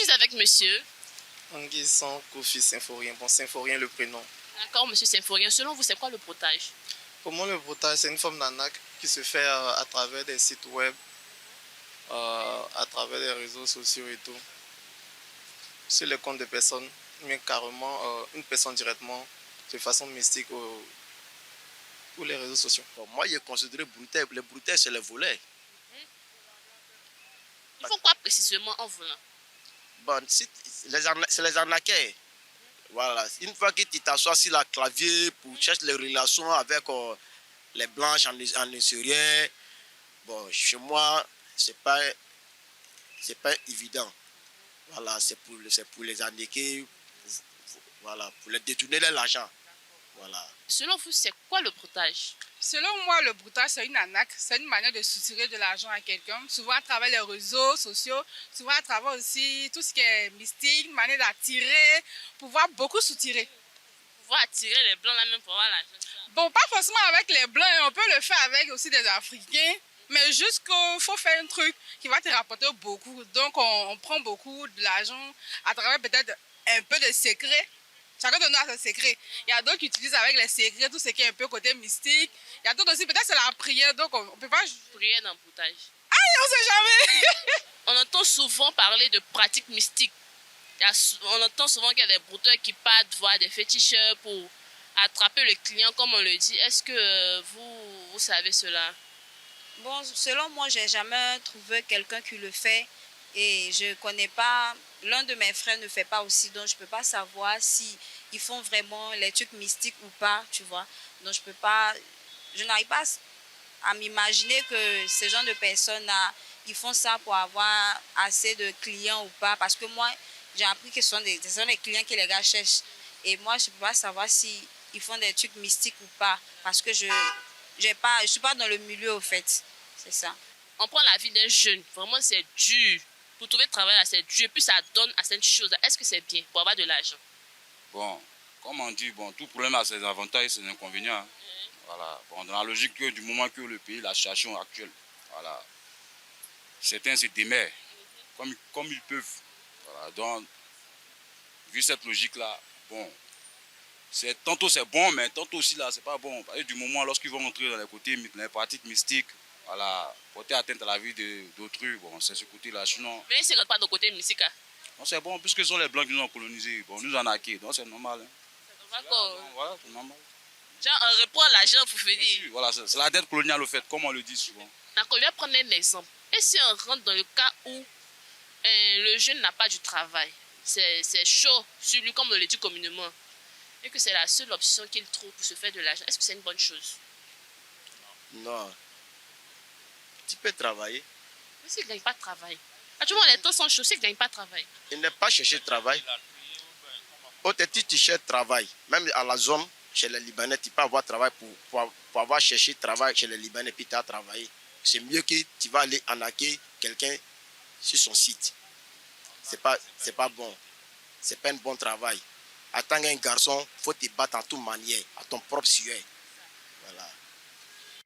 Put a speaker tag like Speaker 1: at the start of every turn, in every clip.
Speaker 1: suis avec monsieur
Speaker 2: Anguisson Kofi Symphorien. Bon, Symphorien le prénom.
Speaker 1: D'accord, monsieur Symphorien. Selon vous, c'est quoi le broutage?
Speaker 2: Pour moi, le broutage, c'est une forme d'arnaque qui se fait à travers des sites web, à travers des réseaux sociaux et tout. Sur les comptes de personnes, mais carrément une personne directement, de façon mystique ou les réseaux sociaux.
Speaker 3: Bon, moi, je considère les brouteurs, c'est les volets.
Speaker 1: Ils font quoi précisément en volant?
Speaker 3: Bon, c'est les arnaqueurs. Voilà. Une fois que tu t'assois sur le clavier pour chercher les relations avec les blanches en Nigérien, bon, chez moi, c'est pas évident. Voilà, c'est pour les arnaquer, voilà, pour les détourner de l'argent. Voilà.
Speaker 1: Selon vous, c'est quoi le broutage?
Speaker 4: Selon moi, le broutage, c'est une arnaque. C'est une manière de soutirer de l'argent à quelqu'un, souvent à travers les réseaux sociaux, souvent à travers aussi tout ce qui est mystique, une manière d'attirer, pouvoir beaucoup soutirer.
Speaker 1: Pouvoir attirer les blancs là même pour avoir l'argent.
Speaker 4: Bon, pas forcément avec les blancs, on peut le faire avec aussi des Africains, mais juste qu'il faut faire un truc qui va te rapporter beaucoup. Donc, on prend beaucoup de l'argent à travers peut-être un peu de secrets. Chacun de nous a ses secrets. Il y a d'autres qui utilisent avec les secrets tout ce qui est un peu côté mystique. Il y a d'autres aussi, peut-être c'est la prière, donc on ne peut pas...
Speaker 1: Prier dans le broutage.
Speaker 4: Aïe, on sait jamais.
Speaker 1: On entend souvent parler de pratiques mystiques. On entend souvent qu'il y a des brouteurs qui partent voir des féticheurs pour attraper le client, comme on le dit. Est-ce que vous savez cela?
Speaker 5: Bon, selon moi, j'ai jamais trouvé quelqu'un qui le fait et je connais pas, l'un de mes frères ne fait pas aussi, donc je peux pas savoir si ils font vraiment les trucs mystiques ou pas, tu vois. Donc je n'arrive pas à m'imaginer que ces gens de personnes-là, ils font ça pour avoir assez de clients ou pas, parce que moi, j'ai appris que ce sont des clients que les gars cherchent. Et moi, je ne peux pas savoir si ils font des trucs mystiques ou pas, parce que je ne suis pas dans le milieu, au fait. C'est ça.
Speaker 1: On prend la vie d'un jeune. Vraiment, c'est dur. Pour trouver travail, là, c'est dur. Puis ça donne à cette chose. Est-ce que c'est bien pour avoir de l'argent?
Speaker 6: Bon, comme on dit, bon, tout problème a ses avantages et ses inconvénients. Hein. Voilà. Bon, dans la logique que du moment que le pays, la situation actuelle, voilà, certains se démerdent comme ils peuvent. Voilà. Donc, vu cette logique-là, bon, tantôt c'est bon, mais tantôt aussi là, c'est pas bon. Parce que du moment lorsqu'ils vont entrer dans les pratiques mystiques, voilà, porter atteinte à la vie d'autrui, bon, c'est ce côté-là. Sinon,
Speaker 1: mais ils ne pas dans le côté mystique.
Speaker 6: Non, c'est bon, puisque ce sont les Blancs qui nous ont colonisés. Bon, nous en acquis, donc c'est normal. Hein.
Speaker 1: D'accord.
Speaker 6: Voilà, c'est normal.
Speaker 1: Genre, on reprend l'argent pour finir.
Speaker 6: Voilà, c'est la dette coloniale, au fait, comme on le dit souvent.
Speaker 1: D'accord, je vais prendre un exemple. Et si on rentre dans le cas où le jeune n'a pas du travail, c'est chaud sur lui, comme on le dit communément, et que c'est la seule option qu'il trouve pour se faire de l'argent, est-ce que c'est une bonne chose?
Speaker 3: Non. Tu peux travailler.
Speaker 1: Mais s'il ne gagne pas de travail, actuellement les temps sont chauds, s'il ne gagne pas de travail.
Speaker 3: Il n'est pas chercher de travail. Peut-être tu cherches travail. Même à la zone, chez les Libanais, tu peux avoir travail pour avoir cherché travail chez les Libanais, puis tu as travaillé. C'est mieux que tu vas aller arnaquer quelqu'un sur son site. C'est pas bon. C'est pas un bon travail. En tant qu'un garçon, il faut te battre en toute manière, à ton propre sujet. Voilà.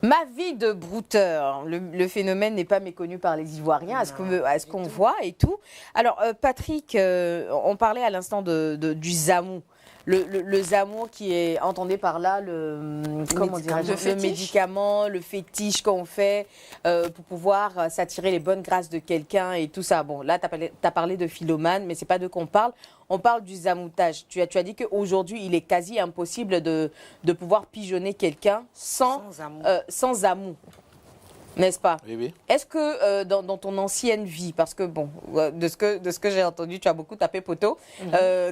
Speaker 7: Ma vie de brouteur, le phénomène n'est pas méconnu par les Ivoiriens, à ce qu'on voit et tout. Alors, Patrick, on parlait à l'instant du zamou. Le zamou qui est, entendez par là, le médicament, le fétiche qu'on fait pour pouvoir s'attirer les bonnes grâces de quelqu'un et tout ça. Bon, là, tu as parlé de philomane, mais c'est pas d'eux qu'on parle. On parle du zamoutage. Tu as dit qu'aujourd'hui, il est quasi impossible de pouvoir pigeonner quelqu'un sans amour. N'est-ce pas?
Speaker 8: Oui, oui.
Speaker 7: Est-ce que dans ton ancienne vie, parce que bon, de ce que j'ai entendu, tu as beaucoup tapé poteau.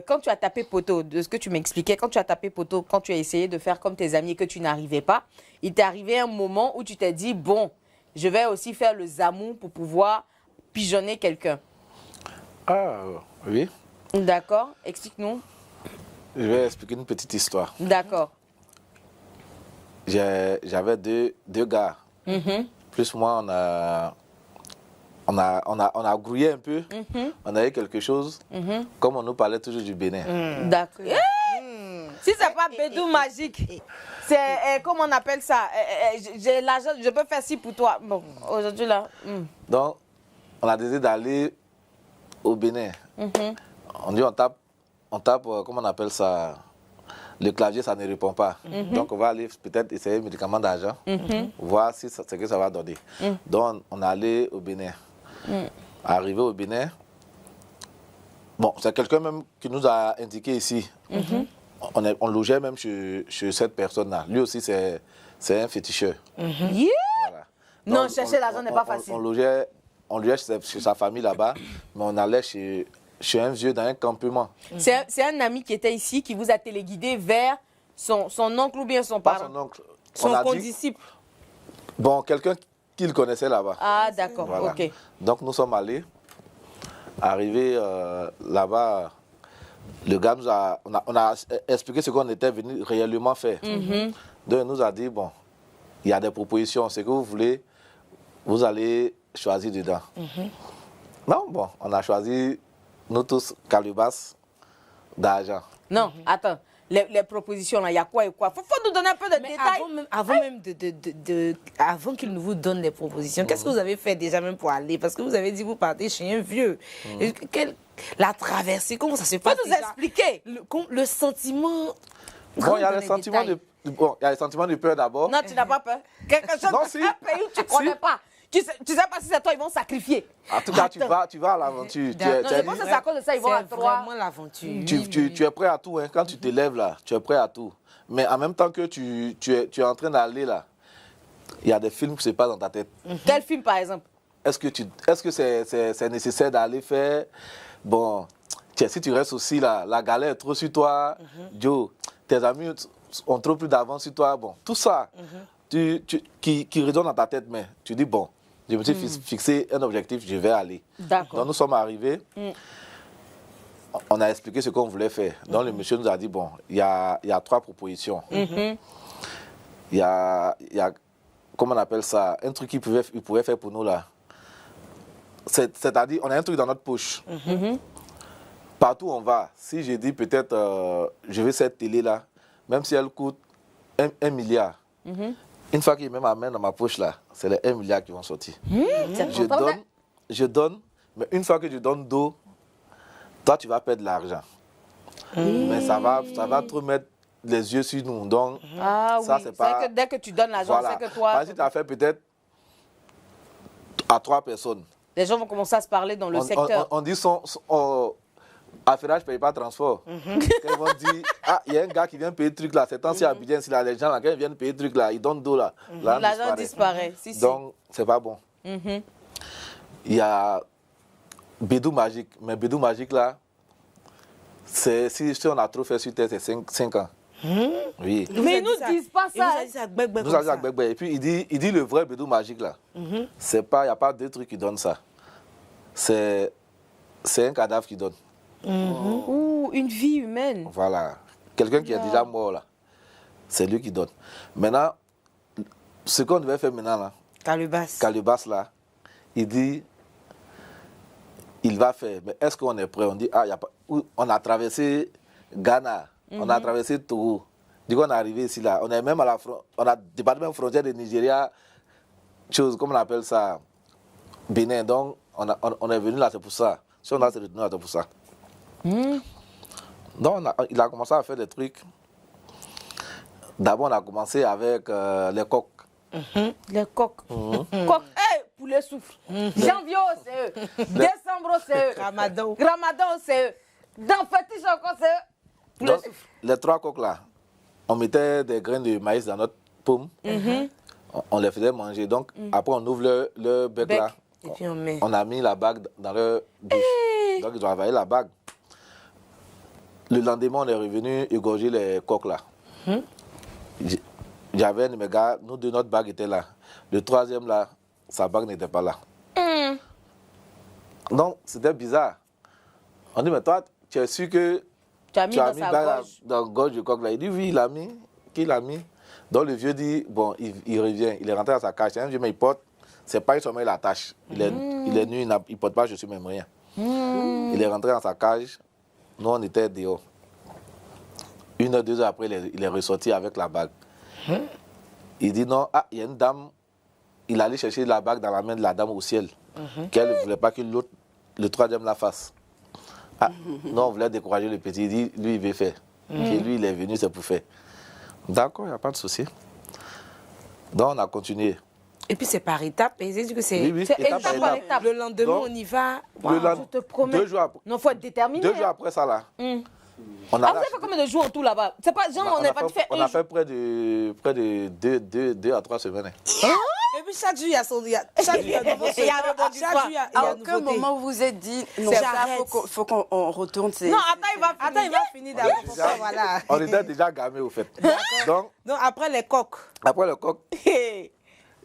Speaker 7: Quand tu as tapé poteau, de ce que tu m'expliquais, quand tu as tapé poteau, quand tu as essayé de faire comme tes amis et que tu n'arrivais pas, il t'est arrivé un moment où tu t'es dit, bon, je vais aussi faire le zamou pour pouvoir pigeonner quelqu'un.
Speaker 8: Ah, oui.
Speaker 7: D'accord, explique-nous.
Speaker 8: Je vais expliquer une petite histoire.
Speaker 7: D'accord.
Speaker 8: J'avais deux gars. Plus moi, on a grouillé un peu. On a eu quelque chose. Comme on nous parlait toujours du Bénin.
Speaker 7: D'accord. Si c'est pas bédou magique, c'est comment on appelle ça? J'ai l'argent, je peux faire ci pour toi. Bon, aujourd'hui là.
Speaker 8: Donc, on a décidé d'aller au Bénin, on tape, comment on appelle ça? Le clavier, ça ne répond pas. Donc, on va aller peut-être essayer un médicament d'argent, voir si ce que ça va donner. Donc, on est allé au Bénin. Arrivé au Bénin, bon, c'est quelqu'un même qui nous a indiqué ici. On logeait même chez cette personne-là. Lui aussi, c'est un féticheur. Voilà.
Speaker 7: Non, chercher l'argent n'est pas facile.
Speaker 8: On logeait chez sa famille là-bas, mais on allait chez un vieux dans un campement.
Speaker 7: C'est un ami qui était ici qui vous a téléguidé vers son oncle ou bien son parent?
Speaker 8: Pas son oncle.
Speaker 7: Son condisciple.
Speaker 8: Bon, quelqu'un qu'il connaissait là-bas.
Speaker 7: Ah, d'accord,
Speaker 8: voilà.
Speaker 7: ok.
Speaker 8: Donc nous sommes allés. Arrivés là-bas, le gars on a expliqué ce qu'on était venu réellement faire. Donc il nous a dit, bon, il y a des propositions, ce que vous voulez, vous allez choisir dedans. Non, bon, on a choisi, nous tous, calebasse d'argent.
Speaker 7: Non, attends. Les propositions, là, il y a quoi et quoi? Faut nous donner un peu de détails.
Speaker 9: Avant qu'il ne vous donne les propositions, qu'est-ce que vous avez fait déjà même pour aller? Parce que vous avez dit que vous partez chez un vieux. La traversée, comment ça se passe?
Speaker 7: Faut nous expliquer.
Speaker 9: Le sentiment...
Speaker 8: Bon, il y a les sentiments de peur d'abord.
Speaker 7: Non, tu n'as pas peur. Quelque chose
Speaker 8: Non,
Speaker 7: un pays où tu ne connais pas. Tu sais pas si c'est toi, ils vont sacrifier.
Speaker 8: En tout cas, tu vas à l'aventure.
Speaker 7: Je pense que c'est à cause de ça, ils vont à trois.
Speaker 9: C'est vraiment l'aventure.
Speaker 8: Tu es prêt à tout. Hein. Quand tu te lèves là, tu es prêt à tout. Mais en même temps que tu es en train d'aller là, il y a des films qui se passent dans ta tête.
Speaker 7: Quel film, par exemple?
Speaker 8: Est-ce que c'est nécessaire d'aller faire... Bon, tiens, si tu restes aussi là, la galère est trop sur toi. Joe, tes amis ont trop plus d'avance sur toi. Bon, tout ça qui résonne dans ta tête, mais tu dis, bon, je me suis fixé un objectif, je vais aller.
Speaker 7: D'accord.
Speaker 8: Donc nous sommes arrivés, on a expliqué ce qu'on voulait faire. Donc le monsieur nous a dit, bon, il y a 3 propositions. Il y a, comment on appelle ça, un truc qu'il pouvait faire pour nous là. C'est-à-dire, on a un truc dans notre poche. Partout où on va, si je dis peut-être, je veux cette télé-là, même si elle coûte 1 milliard, une fois qu'il met ma main dans ma poche là, c'est les 1 milliard qui vont sortir. Je donne, mais une fois que je donne d'eau, toi tu vas perdre de l'argent. Mais ça va trop mettre les yeux sur nous. Donc, ça c'est pas...
Speaker 7: C'est que dès que tu donnes l'argent,
Speaker 8: Voilà.
Speaker 7: c'est que toi...
Speaker 8: Par exemple, si tu as fait peut-être à 3 personnes.
Speaker 7: Les gens vont commencer à se parler dans le secteur.
Speaker 8: On dit affairage ne paye pas transport. Quand ils vont dire, il y a un gars qui vient payer le truc là, c'est tant si à Abidjan, si là, les gens là, quand ils viennent payer le truc là, ils donnent d'eau là.
Speaker 7: L'argent disparaît. Si,
Speaker 8: donc, c'est pas bon. Il y a Bédou Magique. Mais Bédou Magique là, si on a trop fait sur terre, c'est 5 ans. Oui.
Speaker 7: Mais ils nous disent pas ça.
Speaker 8: Nous avons dit à et puis il dit le vrai Bédou Magique là. C'est pas, il n'y a pas deux trucs qui donnent ça. C'est un cadavre qui donne.
Speaker 7: Ou une vie humaine.
Speaker 8: Voilà. Quelqu'un qui est déjà mort là. C'est lui qui donne. Maintenant, ce qu'on devait faire maintenant là. Calebasse là. Il dit, il va faire. Mais est-ce qu'on est prêt? On dit, y a pas, on a traversé Ghana. On a traversé Togo. Du coup, on est arrivé ici là. On est même on a dépassé même frontière de Nigeria. Chose, comme on appelle ça, Bénin. Donc, on est venu là, c'est pour ça. Si on a retenu là, c'est pour ça. Donc, il a commencé à faire des trucs. D'abord, on a commencé avec les coqs.
Speaker 7: Les coqs. Coqs, poulet souffle. Janvier, c'est eux. Décembre, c'est eux. Ramadan, c'est eux. Dans fétiche encore, c'est eux.
Speaker 8: Donc, les 3 coqs là, on mettait des graines de maïs dans notre paume. On les faisait manger. Donc, après, on ouvre le bec là.
Speaker 9: Et puis
Speaker 8: on a mis la bague dans leur bouche. Donc, ils ont avalé la bague. Le lendemain, on est revenu égorger les coqs là. J'avais un de mes gars, nous deux, notre bague était là. Le 3e là, sa bague n'était pas là. Donc, c'était bizarre. On dit, mais toi, tu es sûr que
Speaker 7: tu as mis dans sa gorge.
Speaker 8: Dans la gorge du coq là. Il dit, oui, il l'a mis. Qui l'a mis? Donc, le vieux dit, bon, il revient. Il est rentré dans sa cage. C'est un vieux, mais il porte. C'est pas seulement il attache. Il est nu, il ne porte pas, je suis même rien. Il est rentré dans sa cage. Nous, on était dehors. 1 heure, 2 heures après, il est ressorti avec la bague. Il dit non, il y a une dame. Il allait chercher la bague dans la main de la dame au ciel. Qu'elle ne voulait pas que l'autre le troisième la fasse. Ah, non, on voulait décourager le petit. Il dit, lui, il veut faire. Et lui, il est venu, c'est pour faire. D'accord, il n'y a pas de souci. Donc, on a continué.
Speaker 9: Et puis, c'est par étapes. Et c'est que c'est
Speaker 7: étape par étape.
Speaker 9: Le lendemain, donc, on y va.
Speaker 7: Je te promets.
Speaker 8: 2 jours après.
Speaker 7: Non, il faut être déterminé.
Speaker 8: 2 jours après ça, là.
Speaker 7: Vous avez fait combien de jours en tout là-bas? C'est pas genre, on n'a pas fait.
Speaker 8: On a fait près de 2 à 3 semaines.
Speaker 9: Et puis chaque jour, il y a son. Chaque jour, il y a nouveau.
Speaker 10: À aucun moment, vous vous êtes dit, non, il faut qu'on retourne.
Speaker 9: Non, attends, il va finir d'abord. Voilà.
Speaker 8: On était déjà gamés, au fait. Donc,
Speaker 9: après les coques.
Speaker 8: Après le coq, il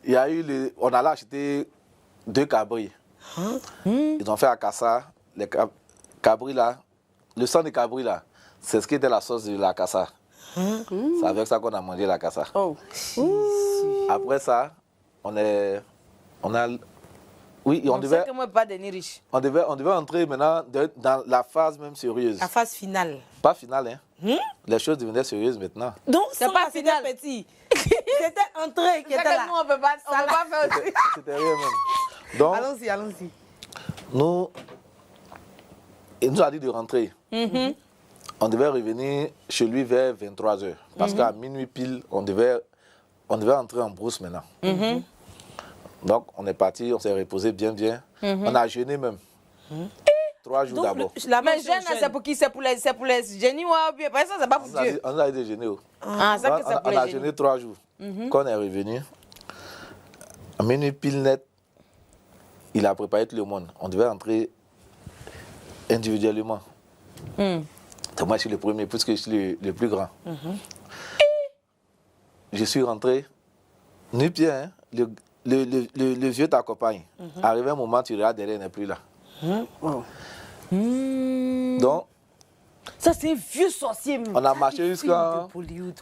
Speaker 8: y a eu on allait acheter 2 cabris. Ils ont fait à Kassa, les cabris là, le sang des cabris là, c'est ce qui était la sauce de la Kassa. C'est avec ça qu'on a mangé la Kassa. Après ça, on devait entrer maintenant dans la phase même sérieuse.
Speaker 9: La phase finale.
Speaker 8: Pas finale, hein. Les choses devenaient sérieuses maintenant.
Speaker 9: Donc, c'est pas finale, petit. C'était entrée qui était là.
Speaker 7: Nous, on ne peut pas faire aussi.
Speaker 8: C'était rien même. Donc,
Speaker 9: allons-y.
Speaker 8: Il nous a dit de rentrer. On devait revenir chez lui vers 23h. Parce qu'à minuit pile, on devait entrer en brousse maintenant. Donc, on est parti, on s'est reposé bien. On a jeûné même. 3 jours d'abord.
Speaker 7: Mais jeûne, c'est pour qui? C'est pour les génies ou bien? Parce que ça, c'est pas pour Dieu.
Speaker 8: On a été jeûné.
Speaker 7: Ah, ça que c'est pour les génies.
Speaker 8: On a jeûné 3 jours. Quand on est revenu, à minuit pile net, il a préparé tout le monde. On devait entrer individuellement. Moi, je suis le premier, puisque je suis le plus grand. Je suis rentré, nu-pied, hein? Le vieux t'accompagne. Arrivé un moment, tu regardes derrière, il n'est plus là. Donc,
Speaker 7: ça, c'est un vieux sorcier.
Speaker 8: On a marché jusqu'à.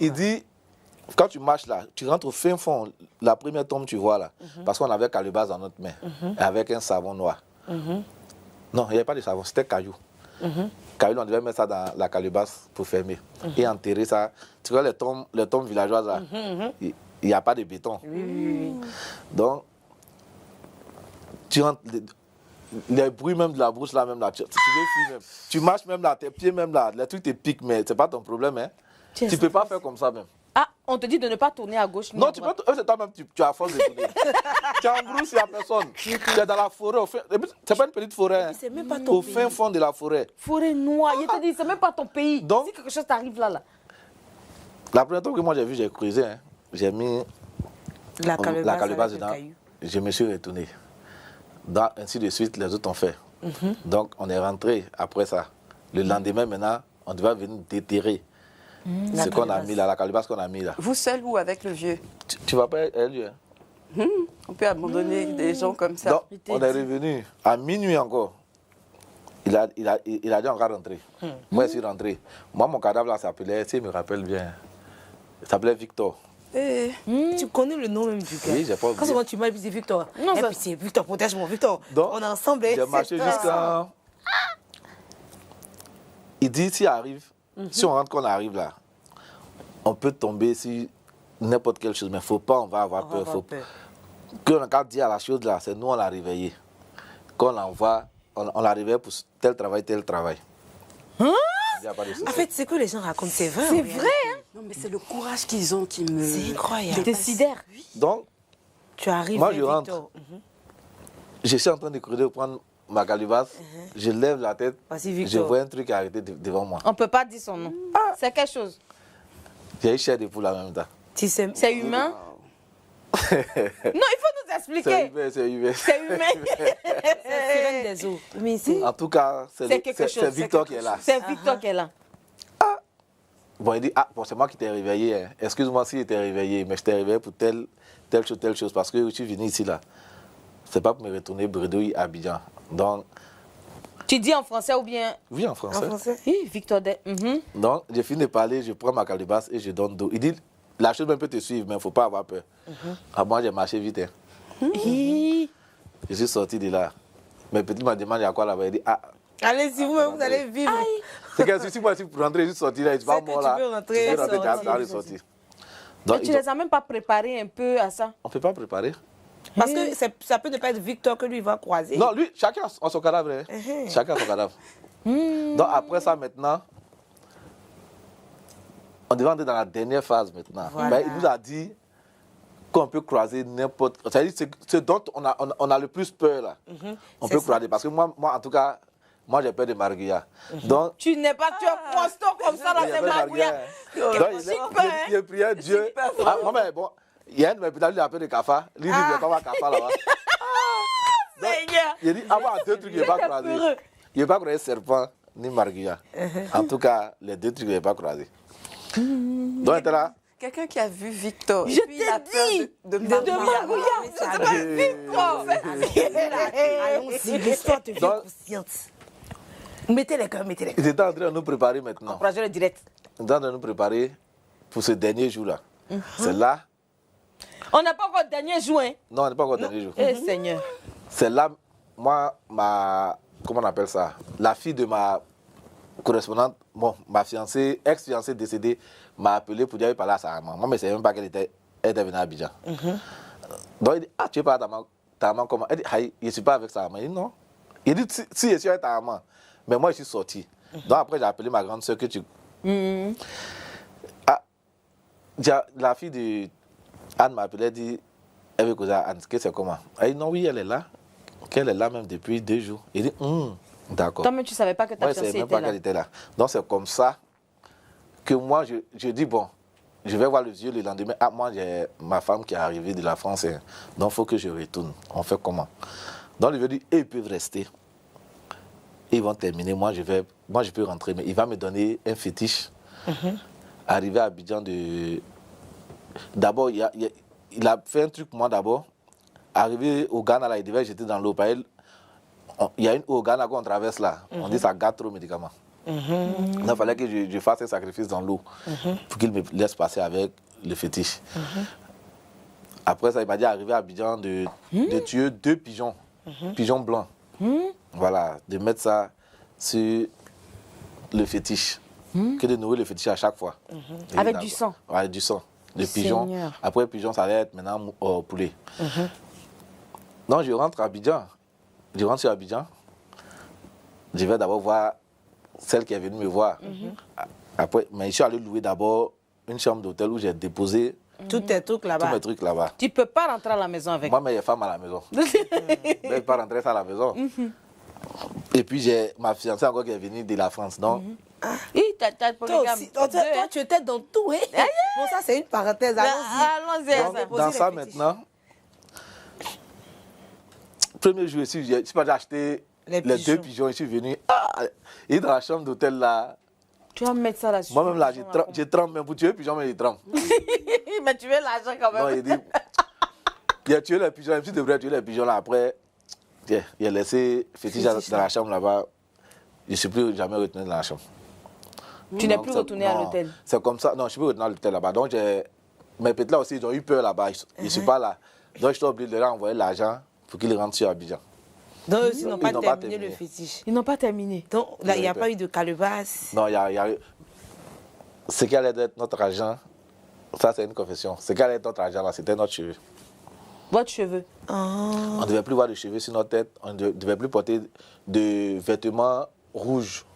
Speaker 8: Il dit, quand tu marches là, tu rentres au fin fond, la première tombe, tu vois là. Parce qu'on avait calebasse dans notre main, avec un savon noir. Non, il n'y avait pas de savon, c'était caillou. Caillou, on devait mettre ça dans la calebasse pour fermer. Et enterrer ça. Tu vois les tombes villageoises là, il n'y a pas de béton. Donc, tu rentres. Les bruits même de la brousse là, même là, tu veux fuir même. Tu marches même là, tes pieds même là, les trucs te piquent, mais c'est pas ton problème, hein. Tu ne peux pas faire comme ça même.
Speaker 7: Ah, on te dit de ne pas tourner à gauche.
Speaker 8: Non, tu peux, c'est toi-même, tu as force de tourner. Tu es en brousse, il n'y a personne. Tu es dans la forêt, c'est pas une petite forêt, hein.
Speaker 7: C'est même pas ton
Speaker 8: au fin fond de la forêt.
Speaker 7: Forêt noire, je te dis, c'est même pas ton pays.
Speaker 8: Donc,
Speaker 7: si quelque chose t'arrive là.
Speaker 8: La première fois que moi j'ai vu, j'ai creusé, hein. J'ai mis
Speaker 9: la calebasse
Speaker 8: dedans. Je me suis retourné. Ainsi de suite, les autres ont fait. Donc, on est rentré après ça. Le lendemain, maintenant, on devait venir déterrer ce qu'on a mis là, la calebasse qu'on a mis là.
Speaker 10: Vous seul ou avec le vieux?
Speaker 8: Tu vas pas lui, hein?
Speaker 10: On peut abandonner des gens comme ça.
Speaker 8: Donc, on est revenu à minuit encore. Il a dit on va rentrer. Moi, je suis rentré. Moi, mon cadavre là s'appelait, si je me rappelle bien, il s'appelait Victor.
Speaker 9: Tu connais le nom même du gars?
Speaker 8: Oui, j'ai pas oublié.
Speaker 9: Quand tu m'as dit Victor, et puis c'est Victor, protège-moi, Victor.
Speaker 8: Donc,
Speaker 9: on est ensemble.
Speaker 8: J'ai marché jusqu'à. Il dit s'il arrive, si on rentre qu'on arrive là, on peut tomber sur n'importe quelle chose, mais il ne faut pas, on va avoir peur. Quand on a dit à la chose là, c'est nous on l'a réveillé. Quand on l'envoie, on l'a réveillé pour tel travail.
Speaker 9: En fait, c'est que les gens racontent, c'est vrai.
Speaker 7: C'est vrai, hein?
Speaker 10: Non, mais c'est le courage qu'ils ont qui me...
Speaker 9: C'est incroyable.
Speaker 7: Te sidère.
Speaker 8: Donc,
Speaker 9: tu arrives,
Speaker 8: moi je rentre. Je suis en train de creuser pour prendre ma calebasse. Je lève la tête. Je vois un truc arrêté devant moi.
Speaker 7: On ne peut pas dire son nom. C'est quelque chose.
Speaker 8: J'ai eu chair de poule en même temps.
Speaker 7: C'est humain? Non, il faut nous expliquer.
Speaker 8: C'est humain.
Speaker 7: C'est humain.
Speaker 9: C'est des eaux.
Speaker 8: En tout cas, c'est Victor qui est là.
Speaker 7: C'est Victor qui est là.
Speaker 8: Bon, il dit, c'est moi qui t'ai réveillé. Hein. Excuse-moi si j'étais réveillé, mais je t'ai réveillé pour telle chose. Parce que je suis venu ici, là. C'est pas pour me retourner bredouille à Abidjan. Donc...
Speaker 7: Tu dis en français ou bien...
Speaker 8: Oui, en français.
Speaker 7: En français? Oui, Victor.
Speaker 8: Donc, j'ai fini de parler, je prends ma calebasse et je donne d'eau. Il dit, la chose même peut te suivre, mais il ne faut pas avoir peur. Moi, j'ai marché vite. Hein. Je suis sorti de là. Mes petits m'ont demandé à quoi là-bas. Il dit,
Speaker 9: allez-y, vous allez vivre.
Speaker 8: C'est que si moi, je suis pour rentrer, je suis sorti là, je suis pas mort là.
Speaker 9: Tu peux rentrer,
Speaker 8: sortir.
Speaker 7: Donc, tu les as même pas préparés un peu à ça?
Speaker 8: On ne peut pas préparer.
Speaker 9: Parce que ça peut ne pas être Victor que lui va croiser.
Speaker 8: Non, lui, chacun a son cadavre. Hein. Chacun a son cadavre. Donc après ça, maintenant, on devait entrer dans la dernière phase maintenant. Voilà. Il nous a dit qu'on peut croiser n'importe... C'est-à-dire ce dont on a le plus peur là. On peut croiser. Parce que moi, en tout cas, moi j'ai peur de Marguerite. Donc,
Speaker 9: tu n'es pas, tu es constant comme ça dans ces Marguerite.
Speaker 8: Il priait Dieu. Moi, mais bon, il y a un de mes pétales, il a peur de Kafa. Lui, il dit, il ne pas Kafa là-bas. Il dit, avoir deux trucs, il ne va pas croiser. Il ne va pas croiser serpent ni Marguerite. En tout cas, les deux trucs, il ne va pas croiser. Donc, était là.
Speaker 10: Quelqu'un qui a vu Victor.
Speaker 9: Je t'ai dit de Marguerite.
Speaker 10: C'est pas Victor.
Speaker 9: Allons-y, l'histoire te fait consciente. Mettez les cœurs, mettez les cœurs.
Speaker 8: Ils étaient en train de nous préparer maintenant.
Speaker 9: Encouragez le direct.
Speaker 8: Ils étaient en train de nous préparer pour ce dernier jour-là. C'est là.
Speaker 9: On n'a pas encore le dernier jour, hein?
Speaker 8: Non, on n'est pas encore le dernier jour.
Speaker 9: Eh, Seigneur.
Speaker 8: C'est là, moi, comment on appelle ça? La fille de ma correspondante, bon, ma fiancée, ex-fiancée décédée, m'a appelé pour dire qu'elle parlait à sa maman. Moi, mais je ne savais même pas qu'elle était venue à Abidjan. Donc, il dit, ah, tu es pas ta maman comment? Elle dit, ah, je ne suis pas avec sa maman. Il dit, non. Il dit, si je suis avec ta maman, mais moi, je suis sorti. Donc, après, j'ai appelé ma grande soeur que tu... Ah, la fille de Anne m'a appelé, elle dit, elle veut causer à Anne, que c'est comment? Elle dit, non, oui, elle est là. Qu'elle est là même depuis 2 jours. Il dit, d'accord.
Speaker 7: Toi, mais tu ne savais pas que ta fiancée était là.
Speaker 8: Je ne savais même pas qu'elle était là. Donc, c'est comme ça que moi, je dis, bon, je vais voir le vieux le lendemain. Ah, moi, j'ai ma femme qui est arrivée de la France. Donc, il faut que je retourne. On fait comment? Donc, le vieux dit, ils peuvent rester. Ils vont terminer. Moi, je peux rentrer. Mais il va me donner un fétiche. Arrivé à Abidjan D'abord, il a fait un truc pour moi d'abord. Arrivé au Ghana, là, il devait jeter dans l'eau. Il y a une eau au Ghana qu'on traverse là. On dit ça gâte trop médicaments. Il fallait que je fasse un sacrifice dans l'eau pour qu'il me laisse passer avec le fétiche. Après ça, il m'a dit arrivé à Abidjan de tuer 2 pigeons, pigeons blancs. Voilà, de mettre ça sur le fétiche. Que de nourrir le fétiche à chaque fois.
Speaker 7: Avec du sang?
Speaker 8: Oui, avec du sang. Le pigeon. Après le pigeon, ça allait être maintenant poulet. Donc je rentre à Abidjan. Je rentre sur Abidjan. Je vais d'abord voir celle qui est venue me voir. Après, mais je suis allé louer d'abord une chambre d'hôtel où j'ai déposé
Speaker 9: tous tes trucs là-bas.
Speaker 8: Tous mes trucs là-bas.
Speaker 7: Tu ne peux pas rentrer à la maison avec.
Speaker 8: Moi, mais il y a femme à la maison. Je ne peux pas rentrer à la maison. Et puis j'ai ma fiancée encore qui est venue de la France. Donc,
Speaker 9: toi, tu étais dans tout. Hein? Bon, ça, c'est une parenthèse.
Speaker 8: Allons-y. Dans ça, maintenant, premier jour ici, je suis pas acheté les 2 pigeons. Je suis venu. Et dans la chambre d'hôtel là.
Speaker 7: Tu vas me mettre ça là-dessus.
Speaker 8: Moi-même là, je trempe même pour tuer les pigeons, mais je trempe.
Speaker 7: Mais tu veux l'argent quand même.
Speaker 8: Non, il dit. Il a tué les pigeons, même si tu devrais tuer les pigeons là. Après, il a laissé fétiche dans la chambre là-bas. Je ne suis plus jamais retourné dans la chambre.
Speaker 7: Tu n'es plus retourné à l'hôtel?
Speaker 8: C'est comme ça. Non, je ne suis plus retourné à l'hôtel là-bas. Donc, mes petits là aussi, ils ont eu peur là-bas. Ils ne sont pas là. Donc, je suis obligé de leur envoyer l'argent pour qu'ils rentrent sur Abidjan.
Speaker 9: Donc, ils n'ont pas terminé le fétiche.
Speaker 7: Ils n'ont pas terminé.
Speaker 9: Donc, là, il n'y a pas eu de calebasse.
Speaker 8: Non, il y a eu. Ce qui allait être notre argent, ça, c'est une confession. Ce qui allait être notre argent là, c'était notre cheveu.
Speaker 7: Votre cheveu?
Speaker 8: On ne devait plus voir de cheveux sur notre tête. On ne devait plus porter de vêtements rouges.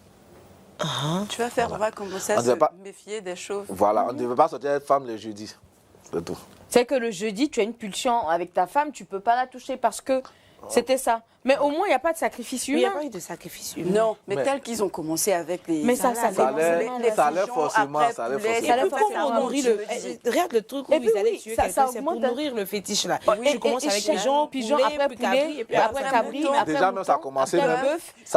Speaker 10: Tu vas faire, on va commencer à se méfier des choses.
Speaker 8: Voilà, on ne devait pas sortir femme le jeudi. C'est tout.
Speaker 7: C'est que le jeudi, tu as une pulsion avec ta femme, tu ne peux pas la toucher parce que c'était ça. Mais au moins, il n'y a pas de sacrifice humain.
Speaker 9: Il n'y a pas eu de sacrifice humain.
Speaker 10: Non, mais tel qu'ils ont commencé avec les...
Speaker 7: Mais ça
Speaker 8: allait forcément.
Speaker 9: Regarde le truc où ils allaient tuer quelqu'un, c'est pour nourrir le fétiche là. Tu commences avec pigeon,
Speaker 7: après poulet, après cabri, après
Speaker 8: déjà même ça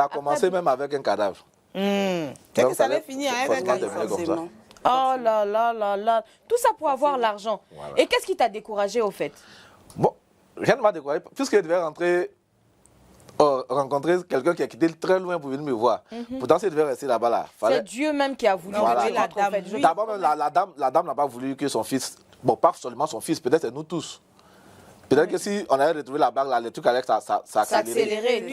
Speaker 8: a commencé même avec un cadavre.
Speaker 9: C'est que ça allait finir avec un cadavre.
Speaker 7: Oh là là là là. Tout ça pour avoir l'argent. Et qu'est-ce qui t'a découragé au fait?
Speaker 8: Bon, rien ne m'a découragé. Puisque je devais rencontrer quelqu'un qui a quitté très loin pour venir me voir. Pourtant, il devait rester là-bas. Là.
Speaker 7: C'est Dieu même qui a voulu la dame.
Speaker 8: D'abord, la dame n'a pas voulu que son fils... Bon, pas seulement son fils, peut-être c'est nous tous. Peut-être que si on avait retrouvé la bague, là, les trucs allaient
Speaker 7: s'accélérer.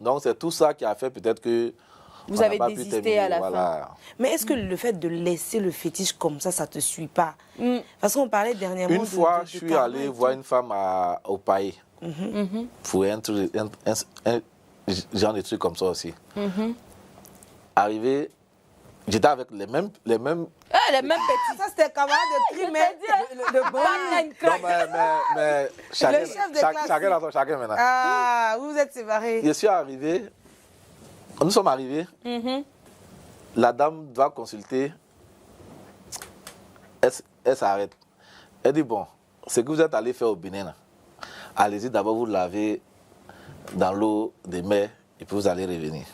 Speaker 8: Donc, c'est tout ça qui a fait peut-être que...
Speaker 7: Vous avez désisté à la fin.
Speaker 9: Mais est-ce que le fait de laisser le fétiche comme ça ne te suit pas? Parce qu'on parlait dernièrement
Speaker 8: Une fois, je suis allé voir une femme au Paille. Pour un genre de truc comme ça aussi. Arrivé, j'étais avec les mêmes
Speaker 9: les mêmes petits. Ça, c'était camarade de primaire.
Speaker 8: Mais chacun maintenant.
Speaker 9: Ah, vous êtes séparés.
Speaker 8: Je suis arrivé, nous sommes arrivés, la dame doit consulter, elle s'arrête. Elle dit, bon, ce que vous êtes allé faire au Bénin, allez-y d'abord vous laver dans l'eau des mers et puis vous allez revenir.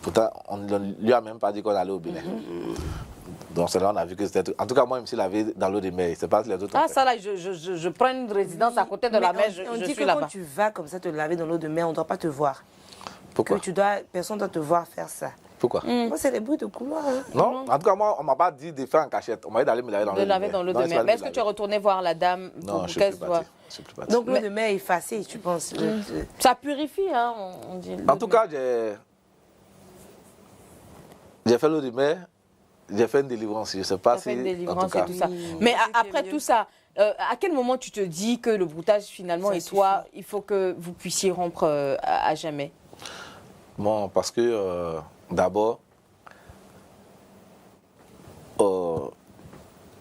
Speaker 8: Pourtant, on ne lui a même pas dit qu'on allait au Bénin. Donc c'est là on a vu que c'était... En tout cas, moi, je me suis lavé dans l'eau des mers. C'est pas les autres.
Speaker 7: Ah, ça là, je prends une résidence à côté de la mer, je
Speaker 9: on dit
Speaker 7: suis
Speaker 9: que
Speaker 7: là-bas.
Speaker 9: quand tu vas comme ça te laver dans l'eau de mer, on ne doit pas te voir.
Speaker 8: Pourquoi?
Speaker 9: Personne ne doit te voir faire ça.
Speaker 8: Pourquoi?
Speaker 9: Moi, c'est les bruits de couloir. Hein.
Speaker 8: Non, en tout cas, moi, on ne m'a pas dit de faire en cachette. On m'a dit d'aller me laver dans l'eau de mer.
Speaker 7: Mais est-ce que tu es retourné voir la dame?
Speaker 8: Non, je ne suis plus parti.
Speaker 9: Donc l'eau de mer est effacée, tu penses?
Speaker 7: Ça purifie, hein, on dit.
Speaker 8: En tout cas, j'ai fait l'eau de mer, j'ai fait une délivrance. Je ne sais pas si...
Speaker 7: Fait une délivrance et tout ça. Mais après tout ça, à quel moment tu te dis que le broutage, finalement, et toi, il faut que vous puissiez rompre à jamais?
Speaker 8: Bon, parce que d'abord,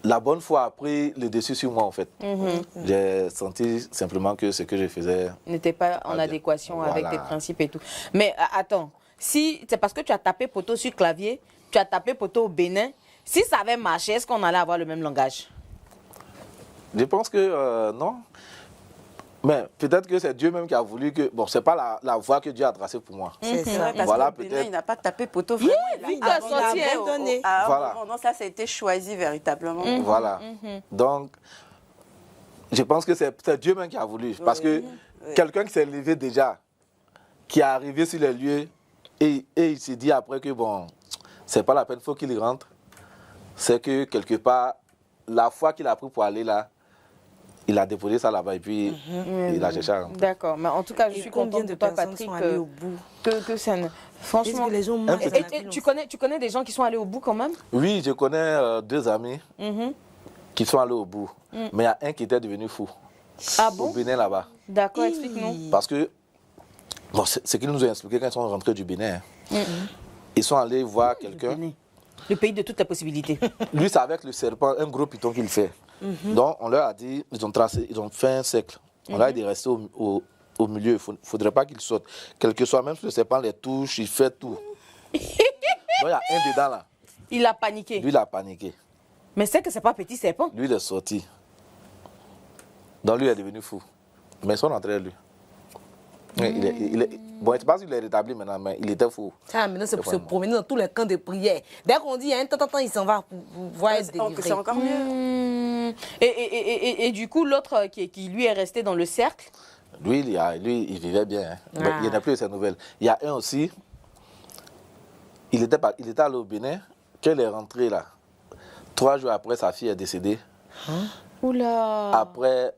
Speaker 8: la bonne foi a pris le dessus sur moi, en fait. J'ai senti simplement que ce que je faisais...
Speaker 7: n'était pas en adéquation avec tes principes et tout. Mais attends, si c'est parce que tu as tapé poteau sur clavier, tu as tapé poteau au Bénin, si ça avait marché, est-ce qu'on allait avoir le même langage?
Speaker 8: Je pense que non. Mais peut-être que c'est Dieu même qui a voulu que... Bon, c'est pas la voie que Dieu a tracée pour moi.
Speaker 10: C'est ça, parce
Speaker 8: voilà,
Speaker 10: que Bénin, il n'a pas tapé poteau vraiment. Il a abandonné.
Speaker 8: Voilà.
Speaker 10: Non, ça a été choisi véritablement.
Speaker 8: Voilà. Donc, je pense que c'est Dieu même qui a voulu. Parce que quelqu'un qui s'est levé déjà, qui est arrivé sur les lieux, et il s'est dit après que, bon, c'est pas la peine, il faut qu'il rentre. C'est que quelque part, la foi qu'il a pris pour aller là, il a déposé ça là-bas et puis il a cherché à rentrer.
Speaker 7: D'accord, mais en tout cas, je suis contente de toi, Patrick, que ça ne... Franchement,
Speaker 9: les gens
Speaker 7: tu connais des gens qui sont allés au bout quand même?
Speaker 8: Oui, je connais 2 amis qui sont allés au bout. Mais il y a un qui était devenu fou.
Speaker 7: Ah bon?
Speaker 8: Au Bénin là-bas.
Speaker 7: D'accord, explique-nous.
Speaker 8: Parce que, bon, c'est qu'ils nous ont expliqué quand ils sont rentrés du Bénin. Ils sont allés voir quelqu'un.
Speaker 7: Le pays de toutes les possibilités.
Speaker 8: Lui, c'est avec le serpent, un gros python qu'il fait. Donc, on leur a dit, ils ont fait un cercle. On leur a dit de rester au milieu. Il ne faudrait pas qu'il saute. Quel que soit, même si le serpent les touche, il fait tout. Donc, il y a un dedans là.
Speaker 7: Il a paniqué.
Speaker 8: Lui, il a paniqué.
Speaker 7: Mais c'est que ce n'est pas petit serpent.
Speaker 8: Lui, il est sorti. Donc, lui, il est devenu fou. Mais ils sont rentrés à lui. Bon, je ne sais pas s'il est rétabli maintenant, mais il était fou.
Speaker 9: Ça, maintenant, c'est pour se promener dans tous les camps de prière. Dès qu'on dit, il y a un temps, il s'en va pour voir être délivré.
Speaker 10: C'est encore mieux.
Speaker 7: Et du coup, l'autre qui lui est resté dans le cercle?
Speaker 8: Lui, il vivait bien. Hein. Il n'y en a plus de ces nouvelles. Il y a un aussi, il était allé au Bénin, quand il est rentré là, 3 jours après, sa fille est décédée.
Speaker 7: Oula!
Speaker 8: Après,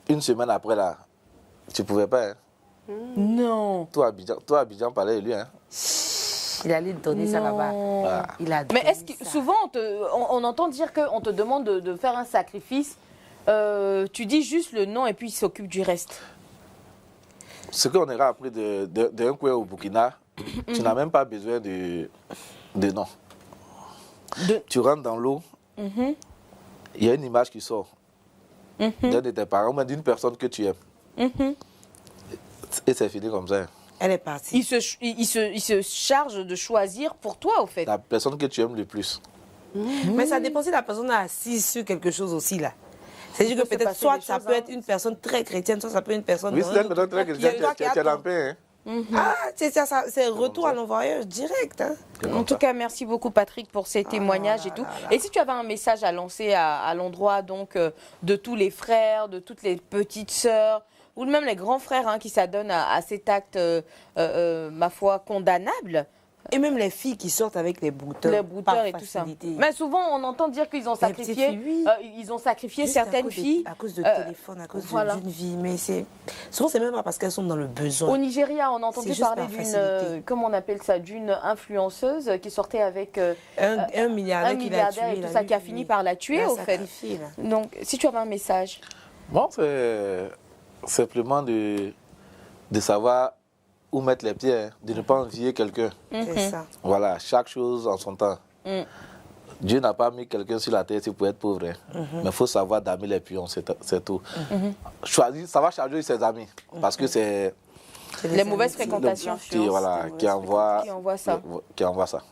Speaker 8: 1 semaine après là, tu ne pouvais pas. Hein.
Speaker 7: Non.
Speaker 8: Toi, Abidjan parlait de lui. Hein.
Speaker 9: Il allait donner ça là-bas.
Speaker 7: Mais est-ce que souvent, on entend dire qu'on te demande de faire un sacrifice, tu dis juste le nom et puis il s'occupe du reste?
Speaker 8: Ce qu'on aura appris d'un coin au Burkina, tu n'as même pas besoin de nom. Tu rentres dans l'eau, il y a une image qui sort d'un de tes parents, ou d'une personne que tu aimes. Et c'est fini comme ça.
Speaker 9: Elle est partie.
Speaker 7: Il se charge de choisir pour toi, au fait.
Speaker 8: La personne que tu aimes le plus.
Speaker 9: Mais ça dépend si la personne est assise sur quelque chose aussi, là. C'est-à-dire que peut-être soit ça peut être une personne très chrétienne, soit ça peut être une personne...
Speaker 8: Oui, c'est une personne très chrétienne, tu es lampé, hein.
Speaker 9: Ah, c'est retour à l'envoyeur direct. Hein.
Speaker 7: En tout cas, merci beaucoup Patrick pour ces témoignages et tout. Et si tu avais un message à lancer à l'endroit donc de tous les frères, de toutes les petites sœurs, ou même les grands frères qui s'adonnent à cet acte, ma foi, condamnable.
Speaker 9: Et même les filles qui sortent avec les brouteurs.
Speaker 7: Les brouteurs et tout ça. Mais souvent, on entend dire qu'ils ont sacrifié, certaines filles.
Speaker 9: À cause de téléphone, à cause d'une vie. Mais souvent, c'est même pas parce qu'elles sont dans le besoin.
Speaker 7: Au Nigeria, on a entendu parler d'une, comment on appelle ça, d'une influenceuse qui sortait avec
Speaker 9: un milliardaire
Speaker 7: et tout ça, qui a fini par la tuer, au fait. Donc, si tu avais un message.
Speaker 8: Bon, c'est simplement de savoir où mettre les pieds, hein, de ne pas envier quelqu'un.
Speaker 9: C'est ça.
Speaker 8: Voilà, chaque chose en son temps. Dieu n'a pas mis quelqu'un sur la terre pour être pauvre. Hein. Mais il faut savoir damer les pions, c'est tout. Ça va charger ses amis, parce que c'est...
Speaker 7: Les mauvaises fréquentations
Speaker 8: qui envoie ça. Qui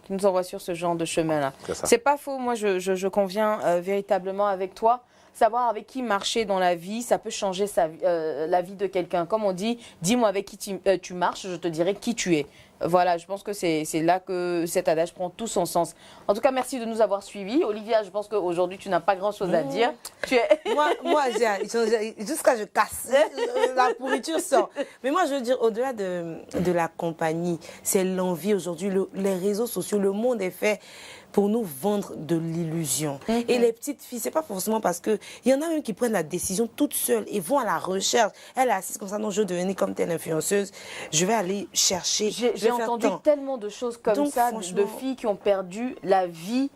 Speaker 7: nous envoie sur ce genre de chemin-là. C'est pas faux, moi je conviens véritablement avec toi. Savoir avec qui marcher dans la vie, ça peut changer la vie de quelqu'un. Comme on dit, dis-moi avec qui tu marches, je te dirai qui tu es. Voilà, je pense que c'est là que cet adage prend tout son sens. En tout cas, merci de nous avoir suivis. Olivia, je pense qu'aujourd'hui, tu n'as pas grand-chose à dire.
Speaker 9: Moi, jusqu'à je casse, la pourriture sort. Mais moi, je veux dire, au-delà de la compagnie, c'est l'envie aujourd'hui. Les réseaux sociaux, le monde est fait pour nous vendre de l'illusion. Et les petites filles, c'est pas forcément parce que il y en a même qui prennent la décision toutes seules et vont à la recherche. Elle est assise comme ça, non, je veux devenir comme telle influenceuse. Je vais aller chercher.
Speaker 7: J'ai entendu tellement de choses comme ça, de filles qui ont perdu la vie.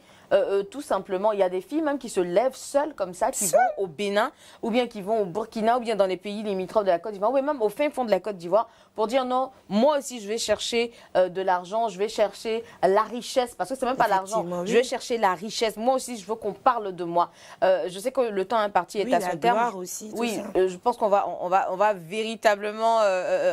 Speaker 7: Tout simplement, il y a des filles même qui se lèvent seules comme ça, qui vont au Bénin, ou bien qui vont au Burkina, ou bien dans les pays limitrophes de la Côte d'Ivoire, ou même au fin fond de la Côte d'Ivoire, pour dire non, moi aussi je vais chercher de l'argent, je vais chercher la richesse, parce que c'est même pas l'argent, je vais chercher la richesse. Moi aussi, je veux qu'on parle de moi. Je sais que le temps imparti est à son terme.
Speaker 9: Aussi,
Speaker 7: oui, je pense qu'on va véritablement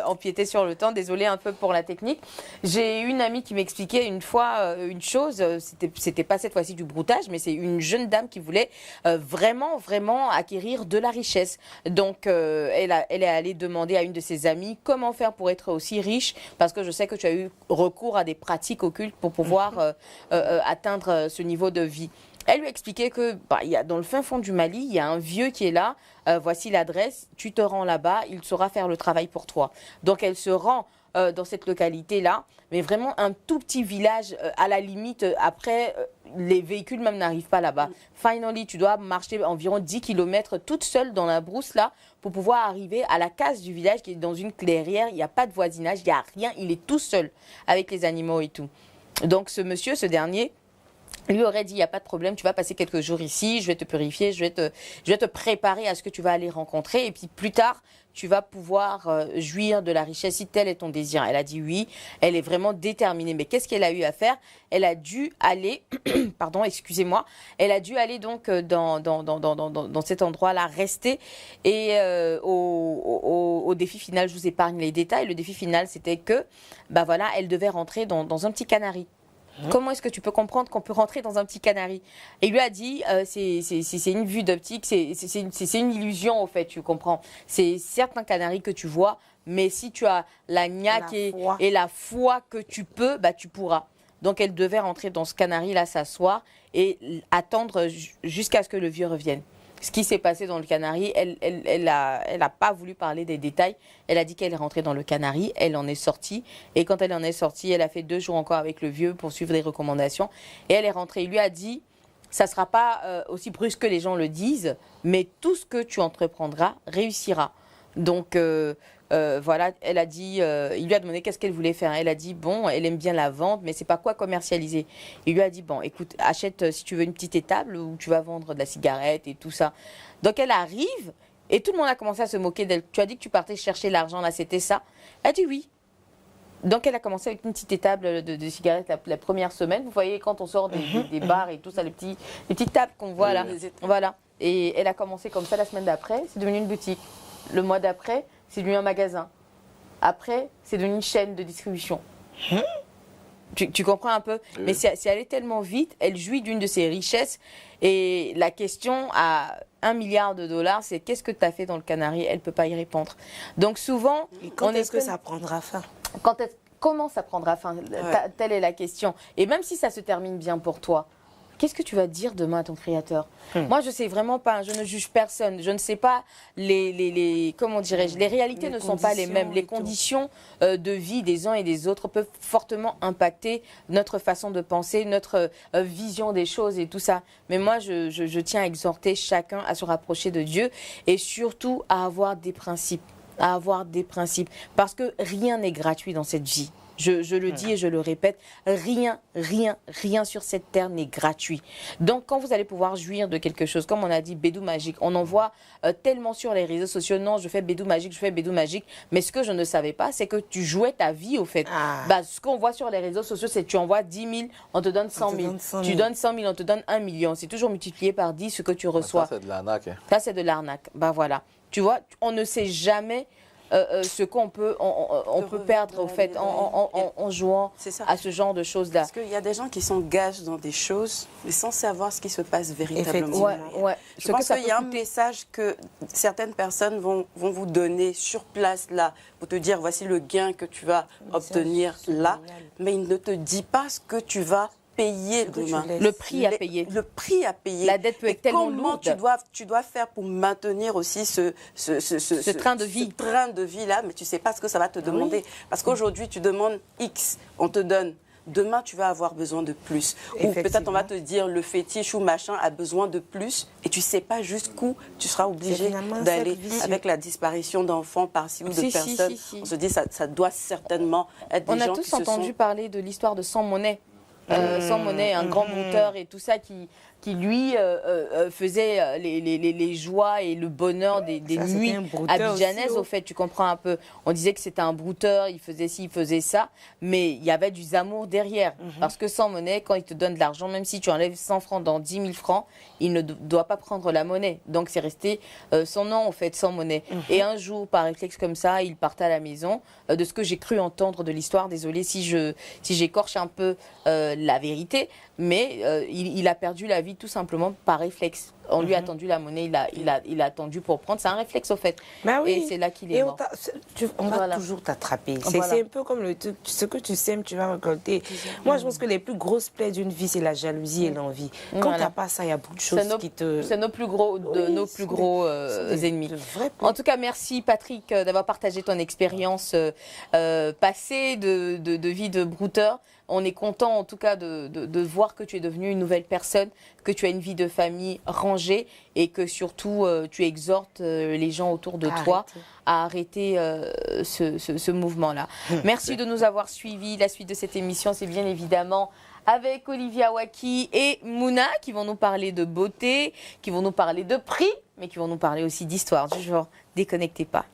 Speaker 7: empiéter sur le temps. Désolée un peu pour la technique. J'ai une amie qui m'expliquait une fois une chose, c'était pas cette fois du broutage, mais c'est une jeune dame qui voulait vraiment acquérir de la richesse. Donc, elle est allée demander à une de ses amies comment faire pour être aussi riche, parce que je sais que tu as eu recours à des pratiques occultes pour pouvoir atteindre ce niveau de vie. Elle lui expliquait que dans le fin fond du Mali, il y a un vieux qui est là, voici l'adresse, tu te rends là-bas, il saura faire le travail pour toi. Donc, elle se rend dans cette localité-là, mais vraiment un tout petit village à la limite. Après, les véhicules même n'arrivent pas là-bas. Finally, tu dois marcher environ 10 km toute seule dans la brousse là pour pouvoir arriver à la case du village qui est dans une clairière. Il n'y a pas de voisinage, il n'y a rien. Il est tout seul avec les animaux et tout. Donc ce monsieur, ce dernier, lui aurait dit, il n'y a pas de problème, tu vas passer quelques jours ici, je vais te purifier, je vais te préparer à ce que tu vas aller rencontrer. Et puis plus tard, tu vas pouvoir jouir de la richesse si tel est ton désir. Elle a dit oui, elle est vraiment déterminée. Mais qu'est-ce qu'elle a eu à faire? Elle a dû aller, pardon, excusez-moi, elle a dû aller donc dans cet endroit-là, rester. Et au défi final, je vous épargne les détails, le défi final, c'était que, voilà, elle devait rentrer dans un petit canari. Comment est-ce que tu peux comprendre qu'on peut rentrer dans un petit canari? Et il lui a dit, c'est une vue d'optique, c'est une illusion au fait, tu comprends. C'est certes un canari que tu vois, mais si tu as la niaque et la foi que tu peux, tu pourras. Donc elle devait rentrer dans ce canari-là, s'asseoir et attendre jusqu'à ce que le vieux revienne. Ce qui s'est passé dans le canari, elle a pas voulu parler des détails. Elle a dit qu'elle est rentrée dans le canari, elle en est sortie. Et quand elle en est sortie, elle a fait 2 jours encore avec le vieux pour suivre les recommandations. Et elle est rentrée. Il lui a dit, ça ne sera pas aussi brusque que les gens le disent, mais tout ce que tu entreprendras réussira. Donc voilà, elle a dit, il lui a demandé qu'est-ce qu'elle voulait faire. Elle a dit, bon, elle aime bien la vente, mais c'est pas quoi commercialiser. Il lui a dit, bon, écoute, achète si tu veux une petite étable où tu vas vendre de la cigarette et tout ça. Donc elle arrive et tout le monde a commencé à se moquer d'elle. Tu as dit que tu partais chercher l'argent, là, c'était ça? Elle a dit oui. Donc elle a commencé avec une petite étable de cigarettes la première semaine. Vous voyez, quand on sort des bars et tout ça, les petites tables qu'on voit là. Voilà. Et elle a commencé comme ça la semaine d'après, c'est devenu une boutique. Le mois d'après, c'est devenu un magasin. Après, c'est devenu une chaîne de distribution. Tu comprends un peu? Mais c'est allé tellement vite, elle jouit d'une de ses richesses. Et la question à $1 milliard, c'est qu'est-ce que tu as fait dans le canari? Elle ne peut pas y répondre. Donc souvent...
Speaker 9: Et quand est-ce que ça prendra fin?
Speaker 7: Comment ça prendra fin? Telle est la question. Et même si ça se termine bien pour toi, qu'est-ce que tu vas dire demain à ton créateur? Moi, je ne sais vraiment pas, je ne juge personne. Je ne sais pas comment dirais-je, les réalités ne sont pas les mêmes. Les conditions de vie des uns et des autres peuvent fortement impacter notre façon de penser, notre vision des choses et tout ça. Mais moi, je tiens à exhorter chacun à se rapprocher de Dieu et surtout à avoir des principes. Parce que rien n'est gratuit dans cette vie. Je le dis et je le répète, rien sur cette terre n'est gratuit. Donc, quand vous allez pouvoir jouir de quelque chose, comme on a dit, bédou magique, on en voit tellement sur les réseaux sociaux, non, je fais bédou magique, mais ce que je ne savais pas, c'est que tu jouais ta vie, au fait. Ce qu'on voit sur les réseaux sociaux, c'est que tu envoies 10 000, on te donne 100 000. Tu donnes 100 000, on te donne 1 million. C'est toujours multiplié par 10 ce que tu reçois.
Speaker 8: Ça, c'est de l'arnaque.
Speaker 7: Ça, c'est de l'arnaque. Voilà. Tu vois, on ne sait jamais ce qu'on peut, on peut perdre au fait en jouant à ce genre de choses-là.
Speaker 10: Parce qu'il y a des gens qui s'engagent dans des choses mais sans savoir ce qui se passe véritablement. Je pense qu'il y a un message que certaines personnes vont vous donner sur place là pour te dire voici le gain que tu vas obtenir là, mais il ne te dit pas ce que tu vas payer demain.
Speaker 7: Le prix à payer.
Speaker 10: Le prix à payer.
Speaker 7: La dette peut être tellement lourde.
Speaker 10: Comment tu dois faire pour maintenir aussi ce
Speaker 7: train de vie.
Speaker 10: Ce train de vie-là, mais tu ne sais pas ce que ça va te demander. Parce qu'aujourd'hui, tu demandes X, on te donne. Demain, tu vas avoir besoin de plus. Ou peut-être on va te dire le fétiche ou machin a besoin de plus et tu ne sais pas jusqu'où tu seras obligé d'aller. Avec la disparition d'enfants par-ci ou de personnes, on se dit ça doit certainement être des gens qui se sont...
Speaker 7: On a tous entendu parler de l'histoire de Sans Monnaie. Sans Monnaie, un grand brouteur et tout ça qui lui faisait les joies et le bonheur des nuits abidjanaises, au fait, tu comprends un peu. On disait que c'était un brouteur, il faisait ci, il faisait ça, mais il y avait du amour derrière. Parce que Sans Monnaie, quand il te donne de l'argent, même si tu enlèves 100 francs dans 10 000 francs, il ne doit pas prendre la monnaie. Donc c'est resté son nom, au fait, Sans Monnaie. Et un jour, par réflexe comme ça, il partait à la maison. De ce que j'ai cru entendre de l'histoire, désolé si j'écorche un peu la vérité, mais il a perdu la vie tout simplement par réflexe. On lui a tendu la monnaie, il a attendu pour prendre. C'est un réflexe, au fait. Et c'est là qu'il est mort.
Speaker 9: On va toujours t'attraper. C'est un peu comme ce que tu sèmes, tu vas récolter. Moi, je pense que les plus grosses plaies d'une vie, c'est la jalousie et l'envie. Quand tu n'as pas ça, il y a beaucoup de choses qui te...
Speaker 7: C'est nos plus gros ennemis. En tout cas, merci Patrick d'avoir partagé ton expérience passée de vie de brouteur. On est content en tout cas de voir que tu es devenue une nouvelle personne, que tu as une vie de famille rangée et que surtout tu exhortes les gens autour de toi à arrêter ce mouvement-là. Merci de nous avoir suivis. La suite de cette émission, c'est bien évidemment avec Olivia Waki et Mouna qui vont nous parler de beauté, qui vont nous parler de prix, mais qui vont nous parler aussi d'histoire du genre. Déconnectez pas.